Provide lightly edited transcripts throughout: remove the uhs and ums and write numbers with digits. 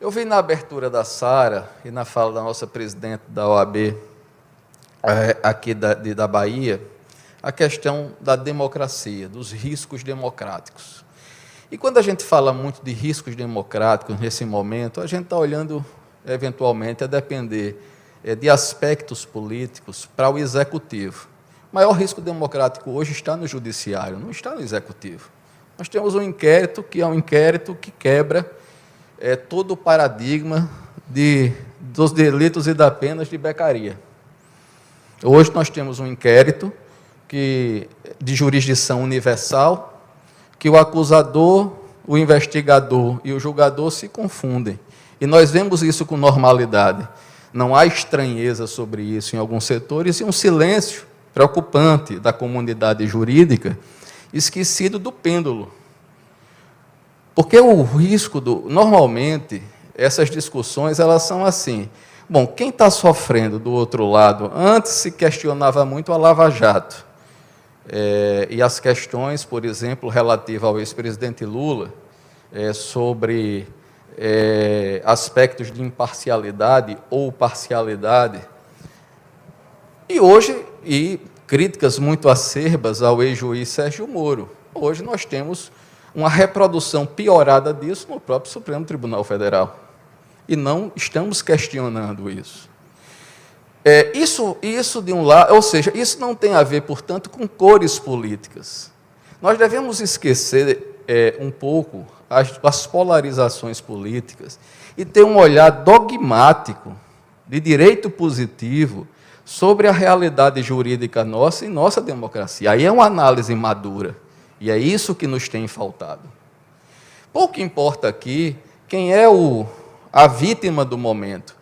Eu vi na abertura da Sara e na fala da nossa presidente da OAB, aqui da Bahia, a questão da democracia, dos riscos democráticos. E quando a gente fala muito de riscos democráticos nesse momento, a gente está olhando, eventualmente, a depender de aspectos políticos para o executivo. O maior risco democrático hoje está no judiciário, não está no executivo. Nós temos um inquérito que é um inquérito que quebra todo o paradigma dos delitos e das penas de becaria. Hoje nós temos um inquérito de jurisdição universal, que o acusador, o investigador e o julgador se confundem. E nós vemos isso com normalidade. Não há estranheza sobre isso em alguns setores e um silêncio preocupante da comunidade jurídica, esquecido do pêndulo. Porque o risco normalmente, essas discussões, elas são assim. Bom, quem está sofrendo do outro lado? Antes se questionava muito a Lava Jato. E as questões, por exemplo, relativas ao ex-presidente Lula, sobre aspectos de imparcialidade ou parcialidade. E hoje, críticas muito acerbas ao ex-juiz Sérgio Moro. Hoje nós temos uma reprodução piorada disso no próprio Supremo Tribunal Federal. E não estamos questionando isso. Isso de um lado, ou seja, isso não tem a ver, portanto, com cores políticas. Nós devemos esquecer um pouco as polarizações políticas e ter um olhar dogmático, de direito positivo, sobre a realidade jurídica nossa e nossa democracia. Aí é uma análise madura, e é isso que nos tem faltado. Pouco importa aqui quem é a vítima do momento,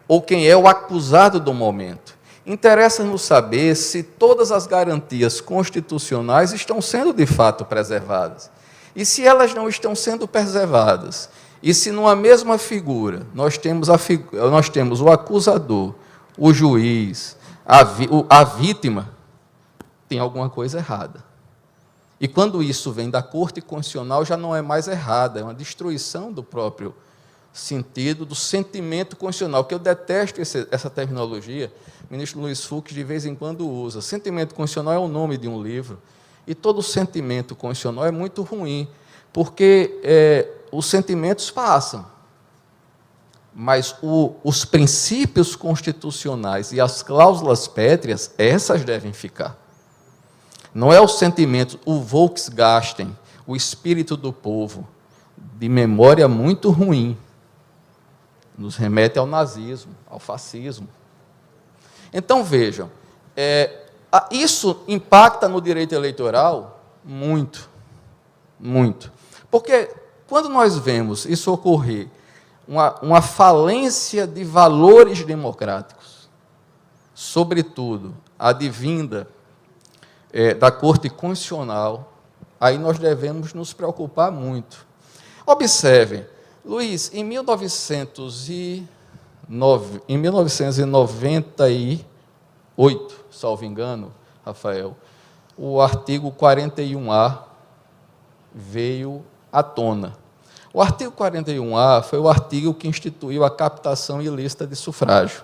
ou quem é o acusado do momento. Interessa-nos saber se todas as garantias constitucionais estão sendo, de fato, preservadas. E se elas não estão sendo preservadas, e se numa mesma figura nós temos o acusador, o juiz, a vítima, tem alguma coisa errada. E quando isso vem da Corte Constitucional, já não é mais errada, é uma destruição do próprio sentido, do sentimento constitucional, que eu detesto essa terminologia. O ministro Luiz Fux, de vez em quando, usa. Sentimento constitucional é o nome de um livro, e todo sentimento constitucional é muito ruim, porque os sentimentos passam, mas os princípios constitucionais e as cláusulas pétreas, essas devem ficar. Não é o sentimento, o Volksgasten, o espírito do povo, de memória muito ruim, nos remete ao nazismo, ao fascismo. Então, vejam, isso impacta no direito eleitoral muito, muito. Porque quando nós vemos isso ocorrer, uma falência de valores democráticos, sobretudo advinda da Corte Constitucional, aí nós devemos nos preocupar muito. Observem, Luiz, em 1998, salvo engano, Rafael, o artigo 41A veio à tona. O artigo 41A foi o artigo que instituiu a captação ilícita de sufrágio.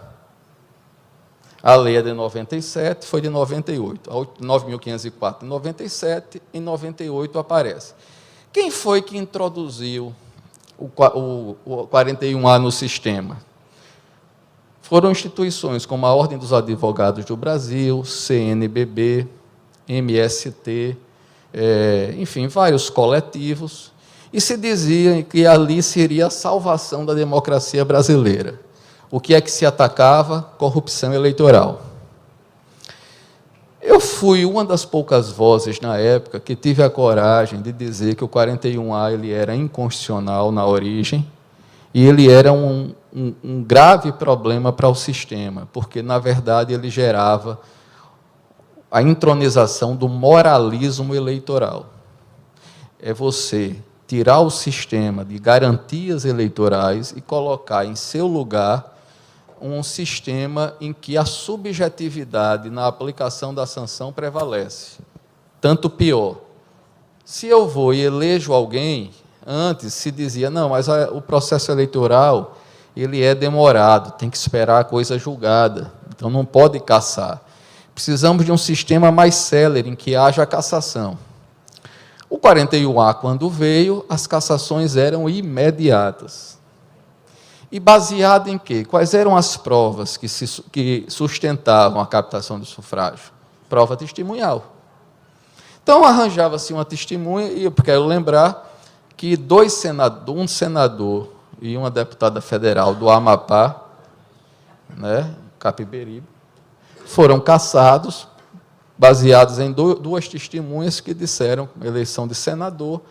A lei é de 97, foi de 98. A 9.504 de 97, em 98 aparece. Quem foi que introduziu o 41A no sistema? Foram instituições como a Ordem dos Advogados do Brasil, CNBB, MST, enfim, vários coletivos, e se dizia que ali seria a salvação da democracia brasileira. O que é que se atacava? Corrupção eleitoral. Eu fui uma das poucas vozes na época que tive a coragem de dizer que o 41A ele era inconstitucional na origem e ele era um grave problema para o sistema, porque, na verdade, ele gerava a entronização do moralismo eleitoral. É você tirar o sistema de garantias eleitorais e colocar em seu lugar um sistema em que a subjetividade na aplicação da sanção prevalece. Tanto pior. Se eu vou e elejo alguém, Antes se dizia, não, mas o processo eleitoral ele é demorado, tem que esperar a coisa julgada, então não pode cassar. Precisamos de um sistema mais célere, em que haja cassação. O 41A, quando veio, as cassações eram imediatas. E baseado em quê? Quais eram as provas que sustentavam a captação do sufrágio? Prova testemunhal. Então, arranjava-se uma testemunha, e eu quero lembrar que um senador e uma deputada federal do Amapá, né, Capiberibe, foram cassados, baseados em duas testemunhas que disseram, eleição de senador,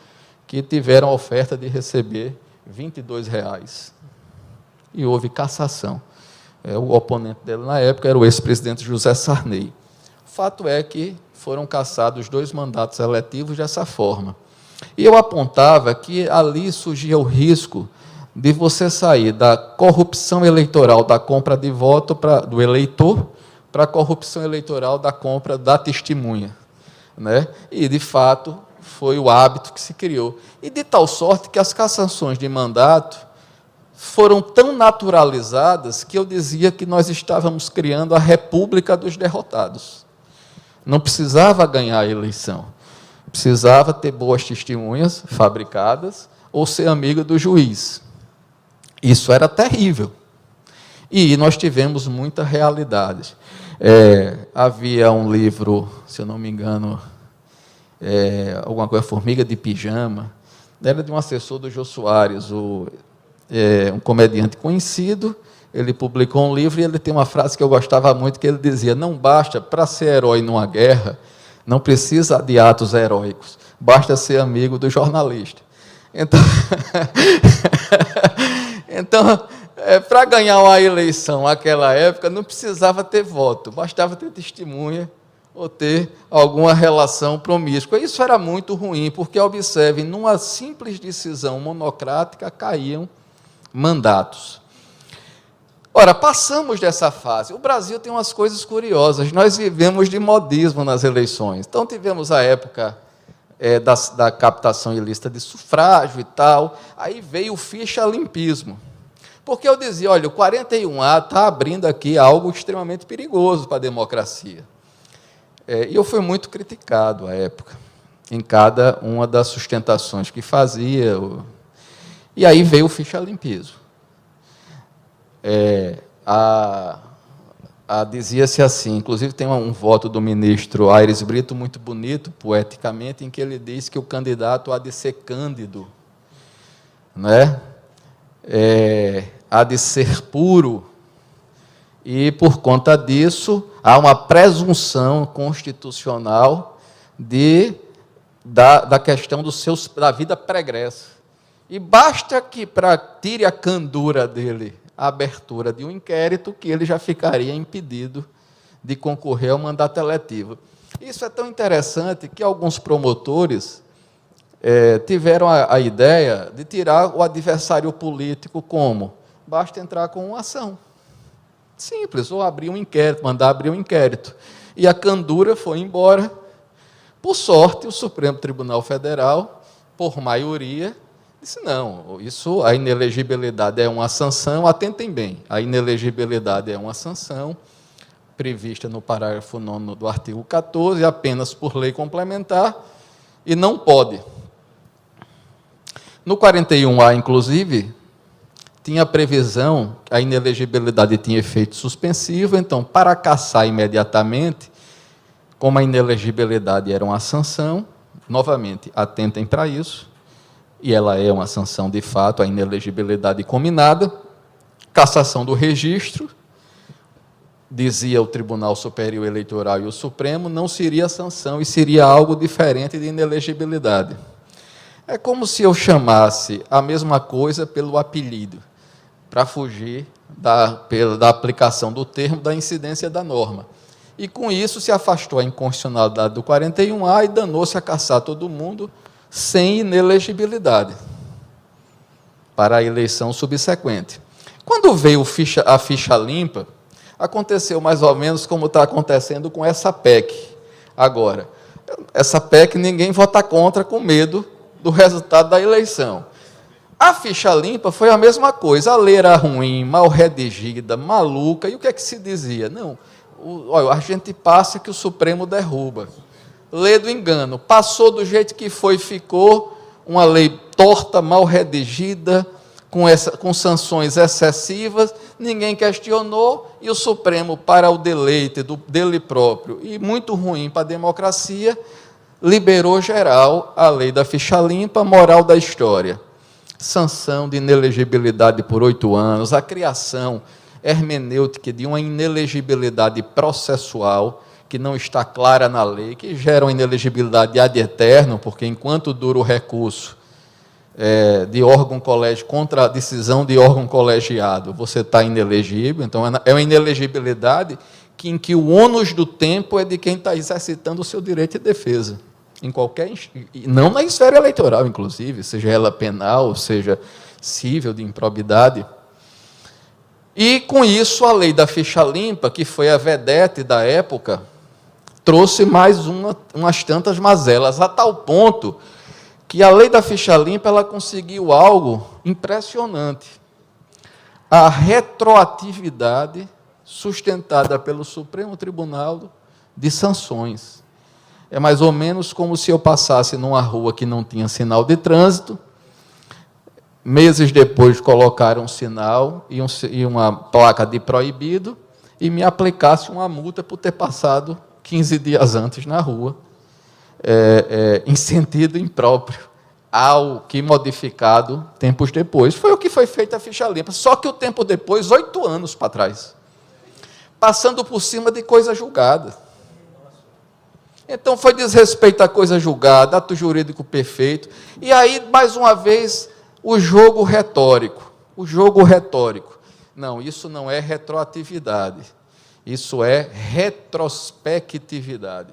que tiveram a oferta de receber R$22. E houve cassação. O oponente dele, na época, era o ex-presidente José Sarney. O fato é que foram cassados 2 mandatos eletivos dessa forma. E eu apontava que ali surgia o risco de você sair da corrupção eleitoral da compra de voto do eleitor para a corrupção eleitoral da compra da testemunha, né? E, de fato, foi o hábito que se criou. E de tal sorte que as cassações de mandato foram tão naturalizadas que eu dizia que nós estávamos criando a República dos Derrotados. Não precisava ganhar a eleição, precisava ter boas testemunhas fabricadas ou ser amigo do juiz. Isso era terrível. E nós tivemos muita realidade. Havia um livro, se eu não me engano, alguma coisa, Formiga de Pijama, era de um assessor do Jô Soares, um comediante conhecido. Ele publicou um livro e ele tem uma frase que eu gostava muito, que ele dizia, não basta, para ser herói numa guerra, não precisa de atos heróicos, basta ser amigo do jornalista. Então, para ganhar uma eleição naquela época, não precisava ter voto, bastava ter testemunha ou ter alguma relação promíscua. Isso era muito ruim, porque, observem, numa simples decisão monocrática, caíam mandatos. Ora, passamos dessa fase. O Brasil tem umas coisas curiosas. Nós vivemos de modismo nas eleições. Então, tivemos a época da captação ilícita de sufrágio e tal. Aí veio o ficha-limpismo. Porque eu dizia, olha, o 41A está abrindo aqui algo extremamente perigoso para a democracia. E eu fui muito criticado à época, em cada uma das sustentações que fazia. E aí veio o ficha-limpismo. Dizia-se assim, inclusive tem um voto do ministro Aires Brito muito bonito, poeticamente, em que ele diz que o candidato há de ser cândido, né? Há de ser puro, e, por conta disso, há uma presunção constitucional da questão da vida pregressa. E basta que, tire a candura dele, a abertura de um inquérito, que ele já ficaria impedido de concorrer ao mandato eletivo. Isso é tão interessante que alguns promotores tiveram a ideia de tirar o adversário político como? Basta entrar com uma ação. Simples, ou abrir um inquérito, mandar abrir um inquérito. E a candura foi embora. Por sorte, o Supremo Tribunal Federal, por maioria, disse, não, a inelegibilidade é uma sanção, atentem bem, a inelegibilidade é uma sanção prevista no parágrafo 9º do artigo 14, apenas por lei complementar, e não pode. No 41A, inclusive, tinha previsão, a inelegibilidade tinha efeito suspensivo, então, para cassar imediatamente, como a inelegibilidade era uma sanção, novamente, atentem para isso, e ela é uma sanção de fato, a inelegibilidade combinada, cassação do registro, dizia o Tribunal Superior Eleitoral e o Supremo, não seria sanção e seria algo diferente de inelegibilidade. É como se eu chamasse a mesma coisa pelo apelido, para fugir da aplicação do termo, da incidência da norma. E, com isso, se afastou a inconstitucionalidade do 41A e danou-se a cassar todo mundo sem inelegibilidade para a eleição subsequente. Quando veio a ficha limpa, aconteceu mais ou menos como está acontecendo com essa PEC. Agora, essa PEC ninguém vota contra com medo do resultado da eleição. A ficha limpa foi a mesma coisa. A lei era ruim, mal redigida, maluca. E o que é que se dizia? Não, olha, a gente passa que o Supremo derruba. Lei do engano. Passou do jeito que foi, ficou uma lei torta, mal redigida, com sanções excessivas, ninguém questionou, e o Supremo, para o deleite dele próprio, e muito ruim para a democracia, liberou geral a lei da ficha limpa, moral da história. Sanção de inelegibilidade por 8 anos, a criação hermenêutica de uma inelegibilidade processual, que não está clara na lei, que gera uma inelegibilidade ad eterno, porque enquanto dura o recurso de órgão colégio contra a decisão de órgão colegiado, você está inelegível. Então, é uma inelegibilidade em que o ônus do tempo é de quem está exercitando o seu direito de defesa, em qualquer, não na esfera eleitoral, inclusive, seja ela penal, seja civil, de improbidade. E, com isso, a lei da ficha limpa, que foi a vedete da época, trouxe mais umas tantas mazelas, a tal ponto que a lei da ficha limpa ela conseguiu algo impressionante. A retroatividade sustentada pelo Supremo Tribunal de sanções. É mais ou menos como se eu passasse numa rua que não tinha sinal de trânsito, meses depois colocaram um sinal e uma placa de proibido e me aplicasse uma multa por ter passado 15 dias antes na rua, em sentido impróprio, ao que modificado tempos depois. Foi o que foi feito a ficha limpa, só que o tempo depois, 8 anos para trás, passando por cima de coisa julgada. Então, foi desrespeito à coisa julgada, ato jurídico perfeito, e aí, mais uma vez, o jogo retórico. O jogo retórico. Não, isso não é retroatividade, isso é retrospectividade.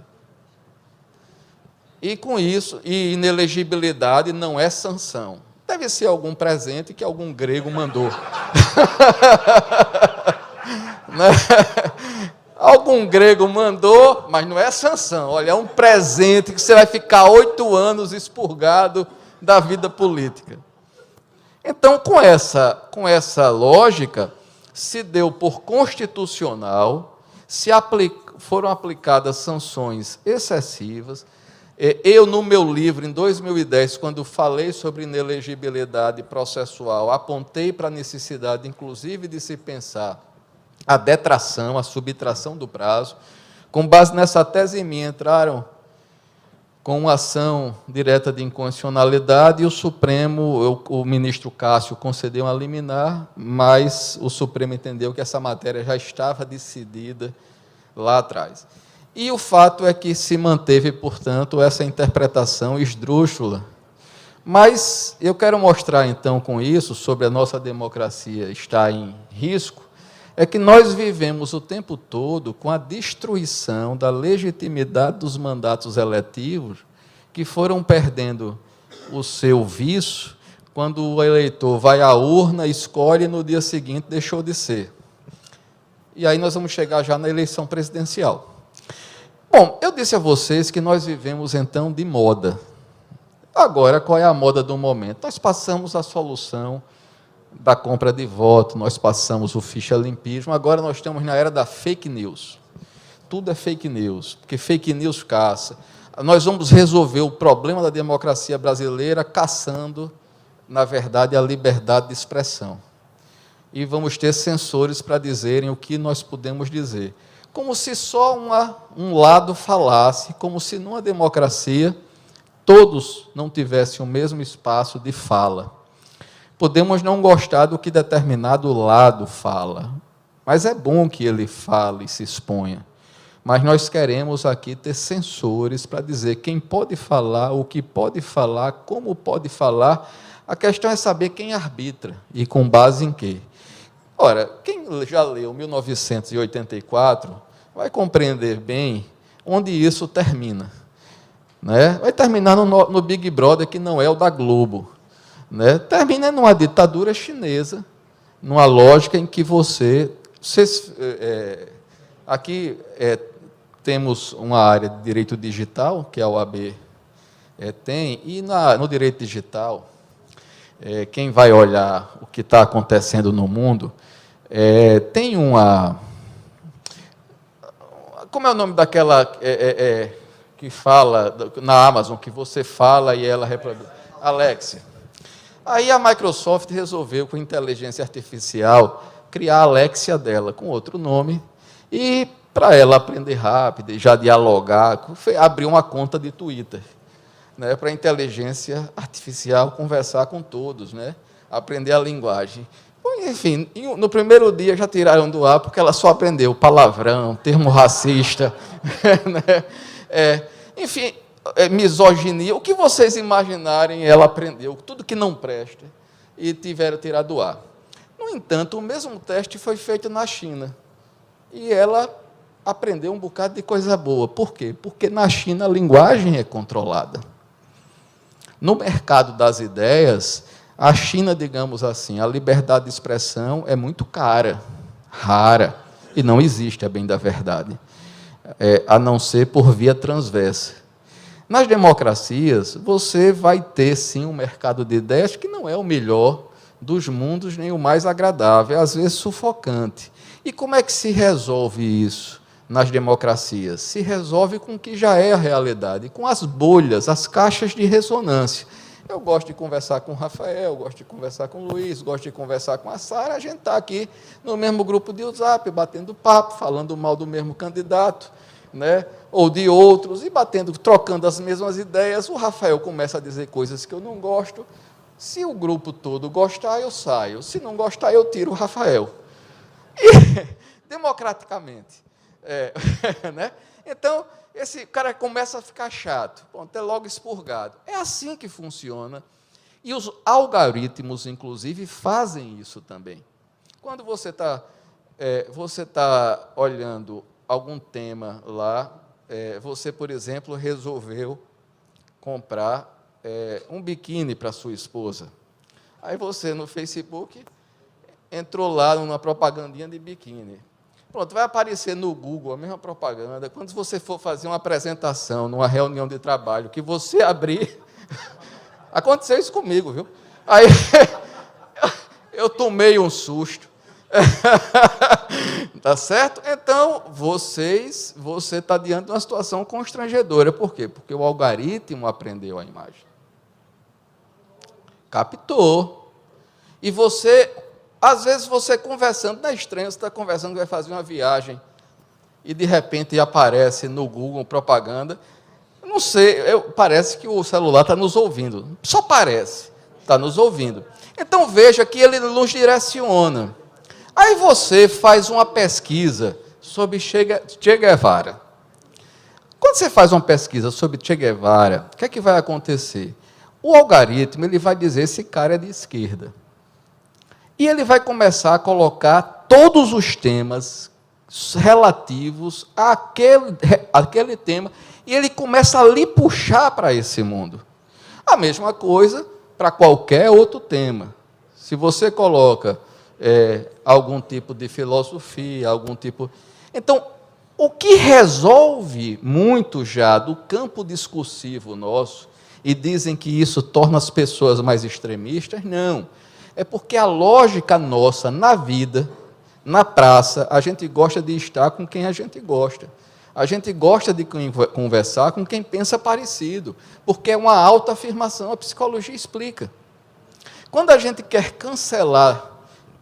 E com isso, inelegibilidade não é sanção. Deve ser algum presente que algum grego mandou. Algum grego mandou, mas não é sanção. Olha, é um presente que você vai ficar 8 anos expurgado da vida política. Então, com essa lógica, se deu por constitucional, foram aplicadas sanções excessivas. Eu, no meu livro, em 2010, quando falei sobre inelegibilidade processual, apontei para a necessidade, inclusive, de se pensar a detração, a subtração do prazo. Com base nessa tese minha, entraram com uma ação direta de inconstitucionalidade, e o Supremo, o ministro Cássio, concedeu uma liminar, mas o Supremo entendeu que essa matéria já estava decidida lá atrás. E o fato é que se manteve, portanto, essa interpretação esdrúxula. Mas eu quero mostrar, então, com isso, sobre a nossa democracia estar em risco, é que nós vivemos o tempo todo com a destruição da legitimidade dos mandatos eletivos, que foram perdendo o seu vício quando o eleitor vai à urna, escolhe e no dia seguinte deixou de ser. E aí nós vamos chegar já na eleição presidencial. Bom, eu disse a vocês que nós vivemos, então, de moda. Agora, qual é a moda do momento? Nós passamos a solução da compra de voto, nós passamos o ficha limpismo, agora nós estamos na era da fake news. Tudo é fake news, porque fake news caça. Nós vamos resolver o problema da democracia brasileira caçando, na verdade, a liberdade de expressão. E vamos ter censores para dizerem o que nós podemos dizer. Como se só um lado falasse, como se numa democracia todos não tivessem o mesmo espaço de fala. Podemos não gostar do que determinado lado fala, mas é bom que ele fale e se exponha. Mas nós queremos aqui ter censores para dizer quem pode falar, o que pode falar, como pode falar. A questão é saber quem arbitra e com base em quê. Ora, quem já leu 1984 vai compreender bem onde isso termina. Né? Vai terminar no Big Brother, que não é o da Globo. Né? Termina numa ditadura chinesa, numa lógica em que aqui temos uma área de direito digital, que a OAB tem, e no direito digital, quem vai olhar o que está acontecendo no mundo, tem uma... Como é o nome daquela que fala na Amazon, que você fala e ela reproduz? Alexa. Aí a Microsoft resolveu, com inteligência artificial, criar a Alexia dela, com outro nome, e para ela aprender rápido, já dialogar, abriu uma conta de Twitter, né, para a inteligência artificial conversar com todos, né, aprender a linguagem. Enfim, no primeiro dia já tiraram do ar, porque ela só aprendeu palavrão, termo racista, né, enfim, misoginia, o que vocês imaginarem, ela aprendeu, tudo que não presta, e tiveram tirado do ar. No entanto, o mesmo teste foi feito na China, e ela aprendeu um bocado de coisa boa. Por quê? Porque na China a linguagem é controlada. No mercado das ideias, a China, digamos assim, a liberdade de expressão é muito cara, rara, e não existe, a bem da verdade, a não ser por via transversa. Nas democracias, você vai ter, sim, um mercado de ideias que não é o melhor dos mundos, nem o mais agradável, é às vezes sufocante. E como é que se resolve isso nas democracias? Se resolve com o que já é a realidade, com as bolhas, as caixas de ressonância. Eu gosto de conversar com o Rafael, gosto de conversar com o Luiz, gosto de conversar com a Sara, a gente está aqui no mesmo grupo de WhatsApp, batendo papo, falando mal do mesmo candidato, né, ou de outros, e trocando as mesmas ideias. O Rafael começa a dizer coisas que eu não gosto. Se o grupo todo gostar, eu saio. Se não gostar, eu tiro o Rafael. E, democraticamente. Né? Então, esse cara começa a ficar chato, pronto, é logo expurgado. É assim que funciona. E os algoritmos, inclusive, fazem isso também. Quando você está olhando algum tema lá, você, por exemplo, resolveu comprar um biquíni para sua esposa. Aí você, no Facebook, entrou lá numa propagandinha de biquíni. Pronto, vai aparecer no Google a mesma propaganda. Quando você for fazer uma apresentação numa reunião de trabalho, que você abrir... Aconteceu isso comigo, viu? Aí eu tomei um susto. Tá certo? Então, você está diante de uma situação constrangedora. Por quê? Porque o algoritmo aprendeu a imagem. Captou. E você... Às vezes, você conversando, não é estranho, você está conversando, vai fazer uma viagem, e, de repente, aparece no Google propaganda. Não sei, parece que o celular está nos ouvindo. Só parece, está nos ouvindo. Então, veja que ele nos direciona. Aí você faz uma pesquisa sobre Che Guevara. Quando você faz uma pesquisa sobre Che Guevara, o que é que vai acontecer? O algoritmo ele vai dizer esse cara é de esquerda. E ele vai começar a colocar todos os temas relativos àquele tema, e ele começa a lhe puxar para esse mundo. A mesma coisa para qualquer outro tema. Se você coloca algum tipo de filosofia, algum tipo... Então, o que resolve muito já do campo discursivo nosso, e dizem que isso torna as pessoas mais extremistas, não. É porque a lógica nossa na vida, na praça, a gente gosta de estar com quem a gente gosta. A gente gosta de conversar com quem pensa parecido, porque é uma autoafirmação, a psicologia explica. Quando a gente quer cancelar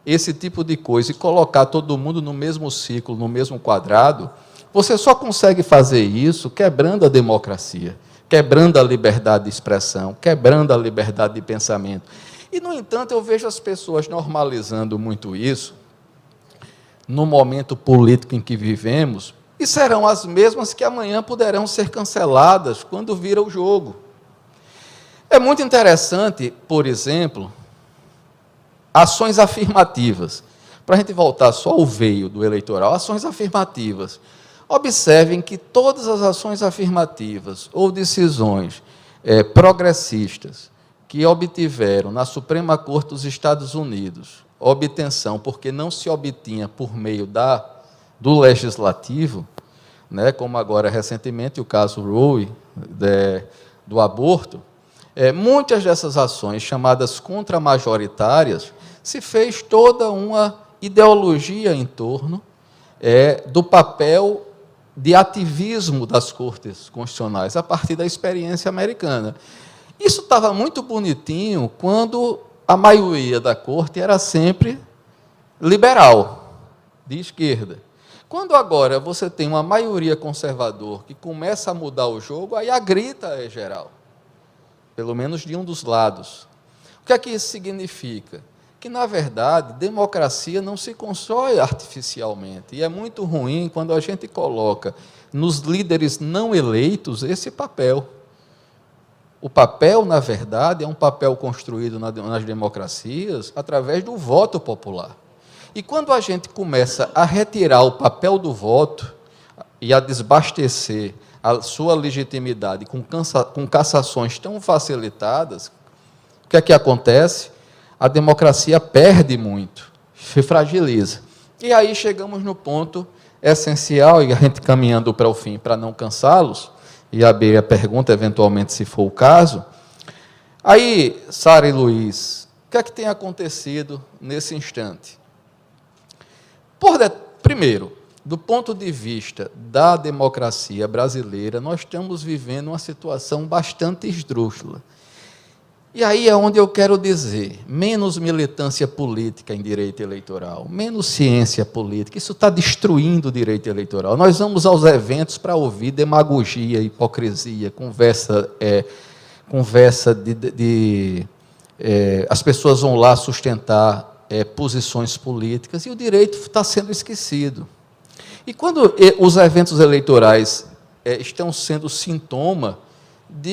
esse tipo de coisa e colocar todo mundo no mesmo ciclo, no mesmo quadrado, você só consegue fazer isso quebrando a democracia, quebrando a liberdade de expressão, quebrando a liberdade de pensamento. E, no entanto, eu vejo as pessoas normalizando muito isso, no momento político em que vivemos, e serão as mesmas que amanhã poderão ser canceladas quando vira o jogo. É muito interessante, por exemplo, ações afirmativas. Para a gente voltar só ao veio do eleitoral, ações afirmativas. Observem que todas as ações afirmativas ou decisões progressistas que obtiveram na Suprema Corte dos Estados Unidos obtenção, porque não se obtinha por meio do legislativo, né, como agora recentemente o caso Roe, do aborto, muitas dessas ações, chamadas contramajoritárias, se fez toda uma ideologia em torno do papel de ativismo das cortes constitucionais, a partir da experiência americana. Isso estava muito bonitinho quando a maioria da corte era sempre liberal, de esquerda. Quando agora você tem uma maioria conservador que começa a mudar o jogo, aí a grita é geral, pelo menos de um dos lados. O que é que isso significa? Que, na verdade, democracia não se constrói artificialmente, e é muito ruim quando a gente coloca nos líderes não eleitos esse papel. O papel, na verdade, é um papel construído nas democracias através do voto popular. E quando a gente começa a retirar o papel do voto e a desbastecer a sua legitimidade com cassações tão facilitadas, o que é que acontece? A democracia perde muito, se fragiliza. E aí chegamos no ponto essencial, e a gente caminhando para o fim, para não cansá-los, e abrir a pergunta, eventualmente, se for o caso. Aí, Sara e Luiz, o que é que tem acontecido nesse instante? Primeiro, do ponto de vista da democracia brasileira, nós estamos vivendo uma situação bastante esdrúxula. E aí é onde eu quero dizer, menos militância política em direito eleitoral, menos ciência política, isso está destruindo o direito eleitoral. Nós vamos aos eventos para ouvir demagogia, hipocrisia, conversa as pessoas vão lá sustentar posições políticas, e o direito está sendo esquecido. E quando os eventos eleitorais estão sendo sintoma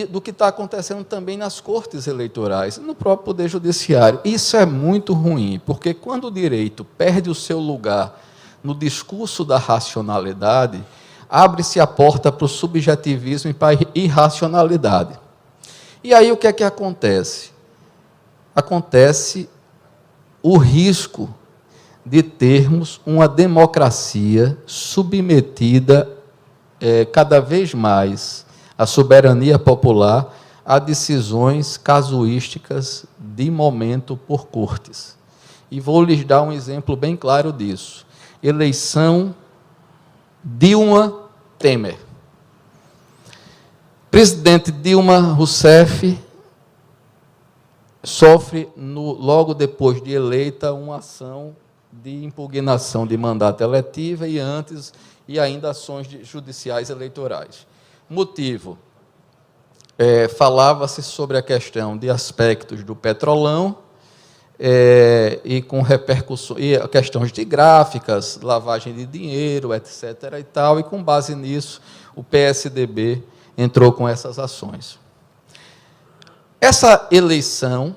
do que está acontecendo também nas cortes eleitorais, no próprio Poder Judiciário. Isso é muito ruim, porque quando o direito perde o seu lugar no discurso da racionalidade, abre-se a porta para o subjetivismo e para a irracionalidade. E aí o que é que acontece? Acontece o risco de termos uma democracia submetida cada vez mais à soberania popular a decisões casuísticas de momento por cortes. E vou lhes dar um exemplo bem claro disso. Eleição Dilma Temer. Presidente Dilma Rousseff sofre, logo depois de eleita, uma ação de impugnação de mandato eletivo e ainda ações judiciais eleitorais. Motivo, falava-se sobre a questão de aspectos do Petrolão e com repercussões, e questões de gráficas, lavagem de dinheiro, etc. e tal, e com base nisso o PSDB entrou com essas ações. Essa eleição,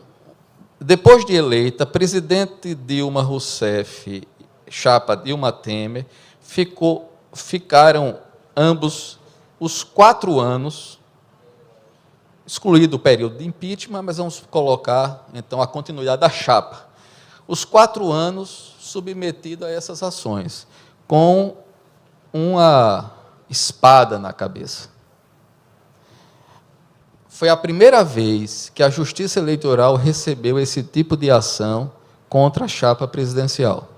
depois de eleita, presidente Dilma Rousseff, chapa Dilma Temer, ficaram ambos os 4 anos, excluído o período de impeachment, mas vamos colocar, então, a continuidade da chapa. Os 4 anos submetido a essas ações, com uma espada na cabeça. Foi a primeira vez que a Justiça Eleitoral recebeu esse tipo de ação contra a chapa presidencial,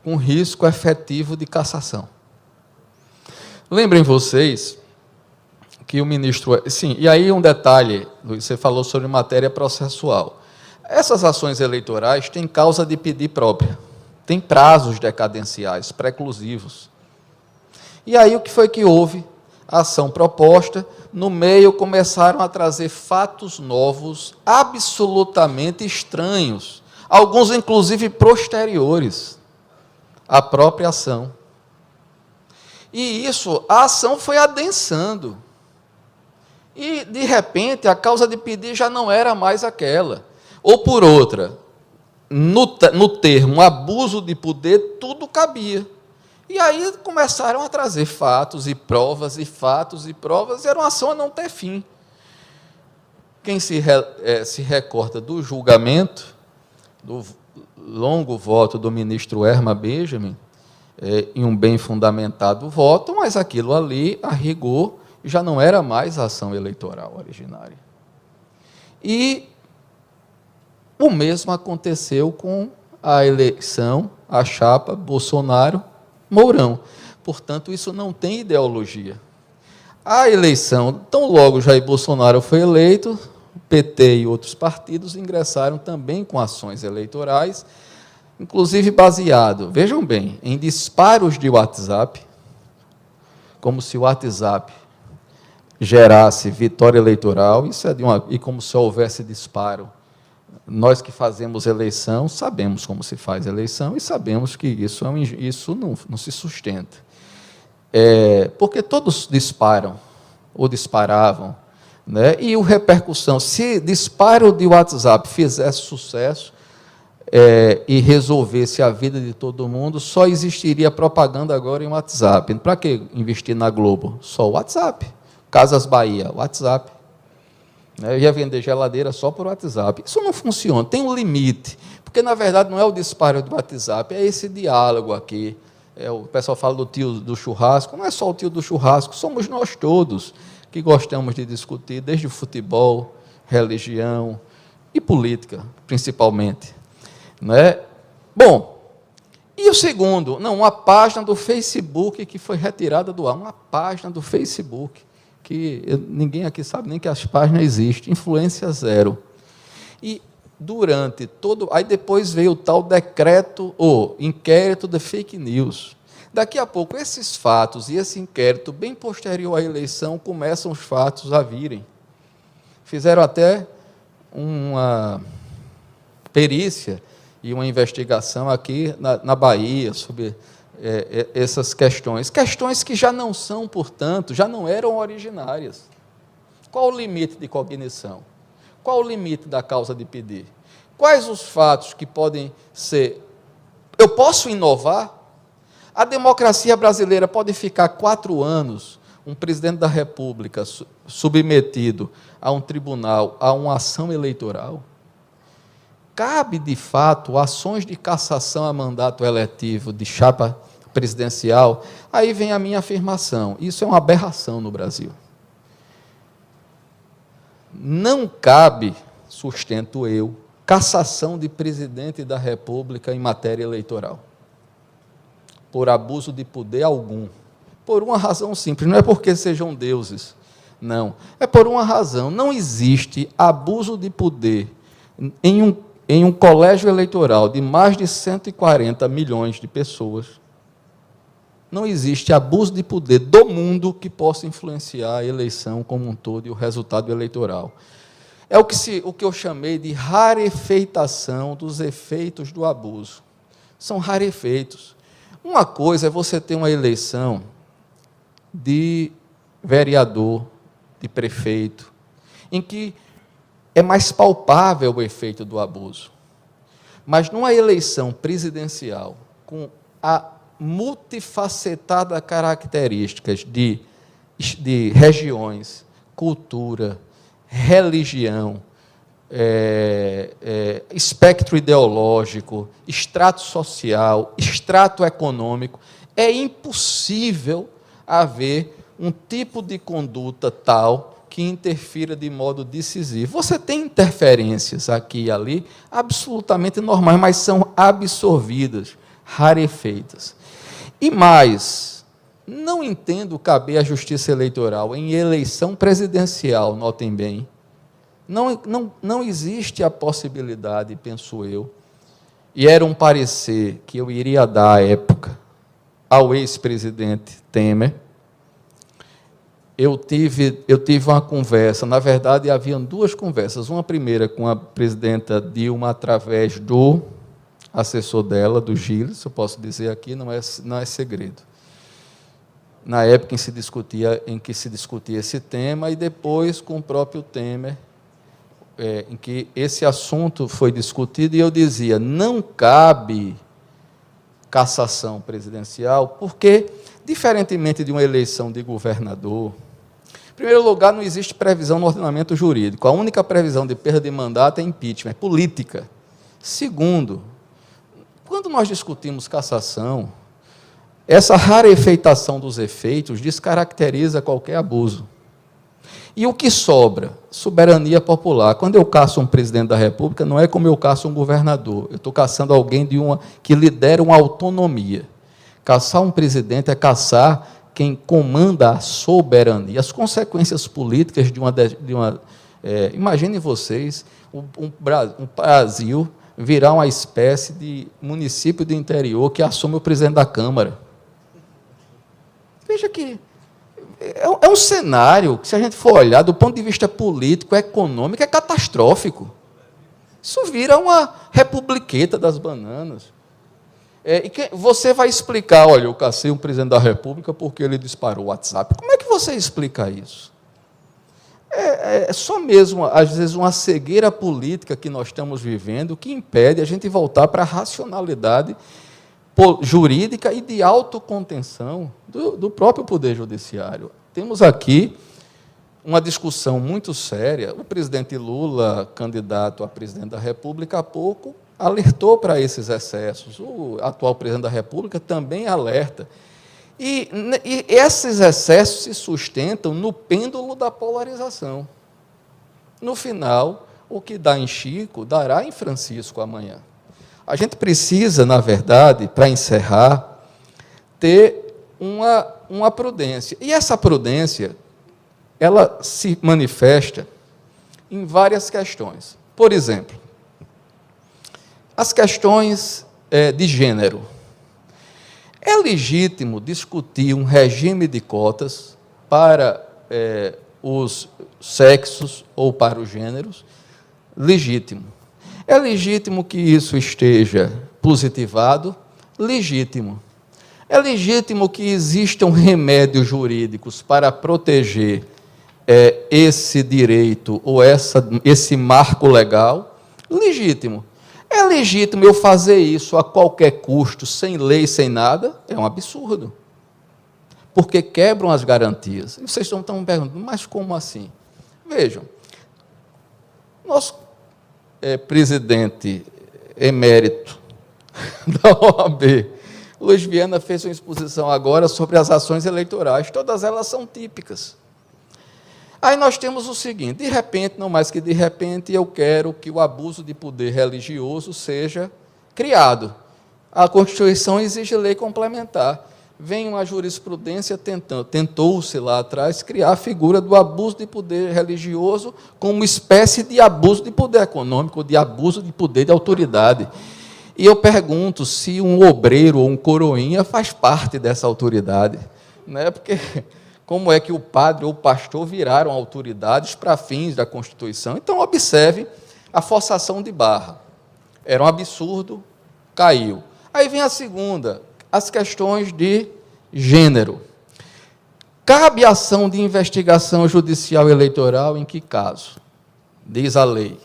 com risco efetivo de cassação. Lembrem vocês que o ministro... Sim, e aí um detalhe, Luiz, você falou sobre matéria processual. Essas ações eleitorais têm causa de pedir própria, têm prazos decadenciais, preclusivos. E aí o que foi que houve? A ação proposta, no meio começaram a trazer fatos novos, absolutamente estranhos, alguns inclusive posteriores à própria ação. E a ação foi adensando. E, de repente, a causa de pedir já não era mais aquela. Ou, por outra, no termo abuso de poder, tudo cabia. E aí começaram a trazer fatos e provas, e fatos e provas, e era uma ação a não ter fim. Quem se recorda do julgamento, do longo voto do ministro Herman Benjamin, em um bem fundamentado voto, mas aquilo ali, a rigor, já não era mais a ação eleitoral originária. E o mesmo aconteceu com a eleição, a chapa Bolsonaro-Mourão. Portanto, isso não tem ideologia. A eleição, tão logo Jair Bolsonaro foi eleito, o PT e outros partidos ingressaram também com ações eleitorais, inclusive baseado, vejam bem, em disparos de WhatsApp, como se o WhatsApp gerasse vitória eleitoral, e como se houvesse disparo. Nós que fazemos eleição, sabemos como se faz eleição e sabemos que isso não se sustenta. Porque todos disparam, ou disparavam, né? E a repercussão, se disparo de WhatsApp fizesse sucesso e resolvesse a vida de todo mundo, só existiria propaganda agora em WhatsApp. Para que investir na Globo? Só o WhatsApp. Casas Bahia, WhatsApp. Eu ia vender geladeira só por WhatsApp. Isso não funciona, tem um limite, porque, na verdade, não é o disparo do WhatsApp, é esse diálogo aqui. O pessoal fala do tio do churrasco, não é só o tio do churrasco, somos nós todos que gostamos de discutir, desde futebol, religião e política, principalmente. Né? Bom, e o segundo? Não, uma página do Facebook que foi retirada do ar, uma página do Facebook, que ninguém aqui sabe nem que as páginas existem, influência zero. E durante todo... Aí depois veio o tal decreto, ou inquérito de fake news. Daqui a pouco, esses fatos e esse inquérito, bem posterior à eleição, começam os fatos a virem. Fizeram até uma perícia e uma investigação aqui na Bahia sobre essas questões que já não são, portanto, já não eram originárias. Qual o limite de cognição? Qual o limite da causa de pedir? Quais os fatos que podem ser... Eu posso inovar? A democracia brasileira pode ficar 4 anos, um presidente da República submetido a um tribunal, a uma ação eleitoral? Cabe, de fato, ações de cassação a mandato eletivo de chapa presidencial? Aí vem a minha afirmação, isso é uma aberração no Brasil. Não cabe, sustento eu, cassação de presidente da República em matéria eleitoral, por abuso de poder algum, por uma razão simples, não é porque sejam deuses, não, é por uma razão, não existe abuso de poder em um colégio eleitoral de mais de 140 milhões de pessoas. Não existe abuso de poder do mundo que possa influenciar a eleição como um todo e o resultado eleitoral. É o que eu chamei de rarefeitação dos efeitos do abuso. São rarefeitos. Uma coisa é você ter uma eleição de vereador, de prefeito, em que é mais palpável o efeito do abuso. Mas numa eleição presidencial, com a multifacetada características de regiões, cultura, religião, espectro ideológico, extrato social, extrato econômico, é impossível haver um tipo de conduta tal que interfira de modo decisivo. Você tem interferências aqui e ali, absolutamente normais, mas são absorvidas, rarefeitas. E mais, não entendo caber à justiça eleitoral em eleição presidencial, notem bem, não existe a possibilidade, penso eu, e era um parecer que eu iria dar à época ao ex-presidente Temer. Eu tive uma conversa, na verdade, haviam 2 conversas, uma primeira com a presidenta Dilma, através do assessor dela, do Gilles, eu posso dizer aqui, não é segredo. Na época em que se discutia esse tema, e depois com o próprio Temer, em que esse assunto foi discutido, e eu dizia, não cabe cassação presidencial, porque, diferentemente de uma eleição de governador, em primeiro lugar, não existe previsão no ordenamento jurídico. A única previsão de perda de mandato é impeachment, é política. Segundo, quando nós discutimos cassação, essa rarefeitação dos efeitos descaracteriza qualquer abuso. E o que sobra? Soberania popular. Quando eu caço um presidente da República, não é como eu caço um governador. Eu estou caçando alguém que lidera uma autonomia. Caçar um presidente é caçar quem comanda a soberania. As consequências políticas de uma imaginem vocês, um Brasil virar uma espécie de município do interior que assume o presidente da Câmara. Veja que é um cenário que, se a gente for olhar do ponto de vista político, econômico, é catastrófico. Isso vira uma republiqueta das bananas. E você vai explicar, olha, eu cacei um presidente da República porque ele disparou o WhatsApp. Como é que você explica isso? É só mesmo, às vezes, uma cegueira política que nós estamos vivendo que impede a gente voltar para a racionalidade jurídica e de autocontenção do próprio Poder Judiciário. Temos aqui uma discussão muito séria. O presidente Lula, candidato a presidente da República, há pouco, alertou para esses excessos. O atual presidente da República também alerta. E esses excessos se sustentam no pêndulo da polarização. No final, o que dá em Chico, dará em Francisco amanhã. A gente precisa, na verdade, para encerrar, ter uma prudência. E essa prudência, ela se manifesta em várias questões. Por exemplo, as questões de gênero. É legítimo discutir um regime de cotas para os sexos ou para os gêneros? Legítimo. É legítimo que isso esteja positivado? Legítimo. É legítimo que existam remédios jurídicos para proteger esse direito ou esse marco legal? Legítimo. É legítimo eu fazer isso a qualquer custo, sem lei, sem nada? É um absurdo. Porque quebram as garantias. E vocês estão me perguntando, mas como assim? Vejam, nosso presidente emérito da OAB, Luiz Viana, fez uma exposição agora sobre as ações eleitorais. Todas elas são típicas. Aí nós temos o seguinte, de repente, não mais que de repente, eu quero que o abuso de poder religioso seja criado. A Constituição exige lei complementar. Vem uma jurisprudência tentou-se lá atrás criar a figura do abuso de poder religioso como uma espécie de abuso de poder econômico, de abuso de poder de autoridade. E eu pergunto se um obreiro ou um coroinha faz parte dessa autoridade, né? Porque como é que o padre ou o pastor viraram autoridades para fins da Constituição? Então, observe a forçação de barra. Era um absurdo, caiu. Aí vem a segunda, as questões de gênero. Cabe ação de investigação judicial eleitoral em que caso? Diz a lei.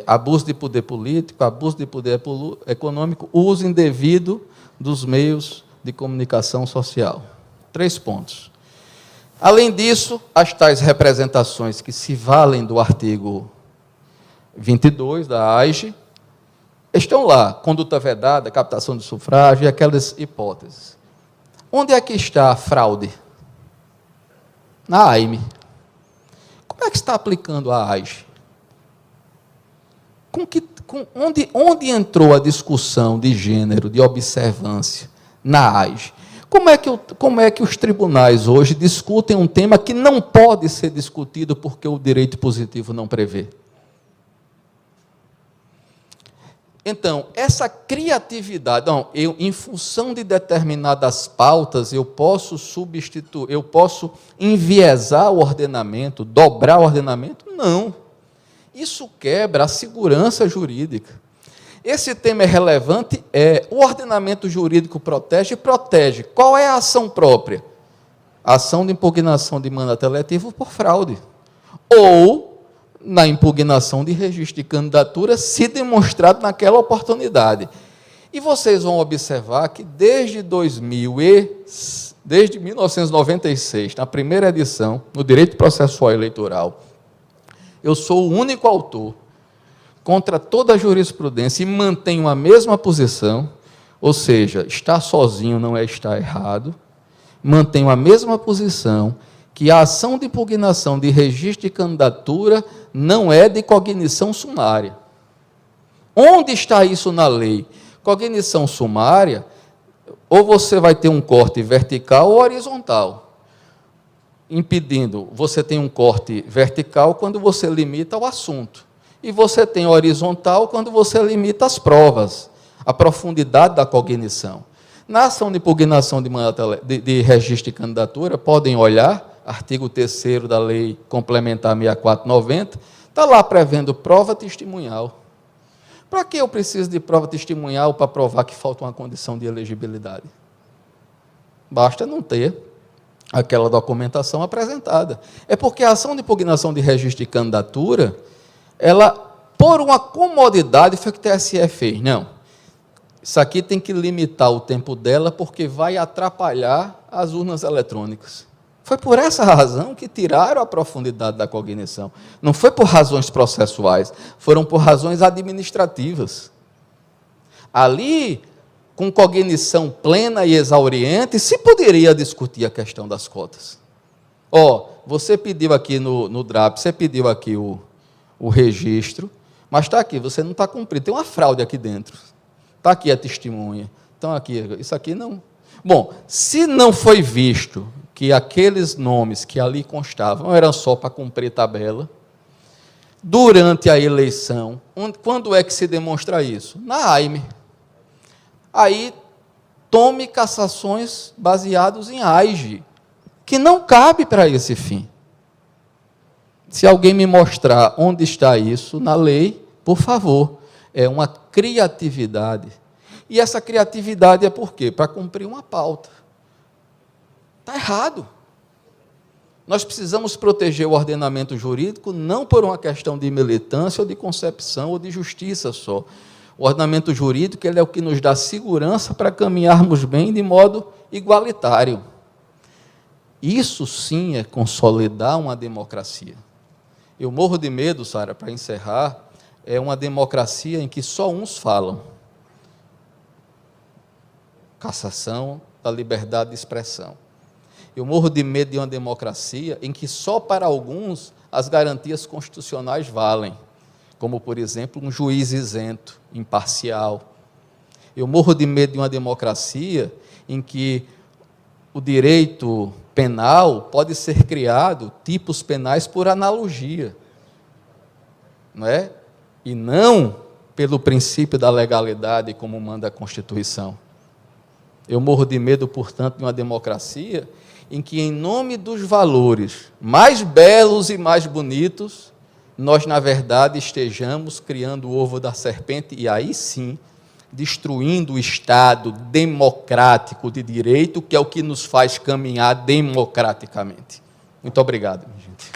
Abuso de poder político, abuso de poder econômico, uso indevido dos meios de comunicação social. 3 pontos. Além disso, as tais representações que se valem do artigo 22 da AIGE, estão lá, conduta vedada, captação de sufrágio e aquelas hipóteses. Onde é que está a fraude? Na AIME. Como é que está aplicando a AIGE? Onde entrou a discussão de gênero, de observância? Na AIGE. Como é que os tribunais hoje discutem um tema que não pode ser discutido porque o direito positivo não prevê? Então, essa criatividade, em função de determinadas pautas, eu posso substituir, eu posso enviesar o ordenamento, dobrar o ordenamento? Não. Isso quebra a segurança jurídica. Esse tema é relevante, o ordenamento jurídico protege. Qual é a ação própria? A ação de impugnação de mandato eletivo por fraude. Ou na impugnação de registro de candidatura, se demonstrado naquela oportunidade. E vocês vão observar que desde 1996, na primeira edição, no Direito Processual Eleitoral, eu sou o único autor contra toda a jurisprudência e mantenho a mesma posição, ou seja, estar sozinho não é estar errado, mantenho a mesma posição que a ação de impugnação de registro de candidatura não é de cognição sumária. Onde está isso na lei? Cognição sumária, ou você vai ter um corte vertical ou horizontal, impedindo, você tem um corte vertical quando você limita o assunto, e você tem horizontal quando você limita as provas, a profundidade da cognição. Na ação de impugnação de registro de candidatura, podem olhar, artigo 3º da Lei Complementar 6490, está lá prevendo prova testemunhal. Para que eu preciso de prova testemunhal para provar que falta uma condição de elegibilidade? Basta não ter aquela documentação apresentada. É porque a ação de impugnação de registro de candidatura, ela, por uma comodidade, foi que o TSE fez. Não, isso aqui tem que limitar o tempo dela, porque vai atrapalhar as urnas eletrônicas. Foi por essa razão que tiraram a profundidade da cognição. Não foi por razões processuais, foram por razões administrativas. Ali, com cognição plena e exauriente, se poderia discutir a questão das cotas. Você pediu aqui no DRAP, você pediu aqui o registro, mas está aqui, você não está cumprindo, tem uma fraude aqui dentro. Está aqui a testemunha. Então, aqui, isso aqui não. Bom, se não foi visto que aqueles nomes que ali constavam eram só para cumprir tabela, durante a eleição, quando é que se demonstra isso? Na AIME. Aí, tome cassações baseadas em AIGE, que não cabe para esse fim. Se alguém me mostrar onde está isso na lei, por favor, é uma criatividade. E essa criatividade é por quê? Para cumprir uma pauta. Está errado. Nós precisamos proteger o ordenamento jurídico não por uma questão de militância ou de concepção ou de justiça só. O ordenamento jurídico ele é o que nos dá segurança para caminharmos bem de modo igualitário. Isso sim é consolidar uma democracia. Eu morro de medo, Sara, para encerrar, é uma democracia em que só uns falam. Cassação da liberdade de expressão. Eu morro de medo de uma democracia em que só para alguns as garantias constitucionais valem, como, por exemplo, um juiz isento, imparcial. Eu morro de medo de uma democracia em que o direito penal pode ser criado, tipos penais, por analogia, não é? E não pelo princípio da legalidade, como manda a Constituição. Eu morro de medo, portanto, de uma democracia em que, em nome dos valores mais belos e mais bonitos, nós, na verdade, estejamos criando o ovo da serpente e, aí sim, destruindo o Estado democrático de direito, que é o que nos faz caminhar democraticamente. Muito obrigado, gente.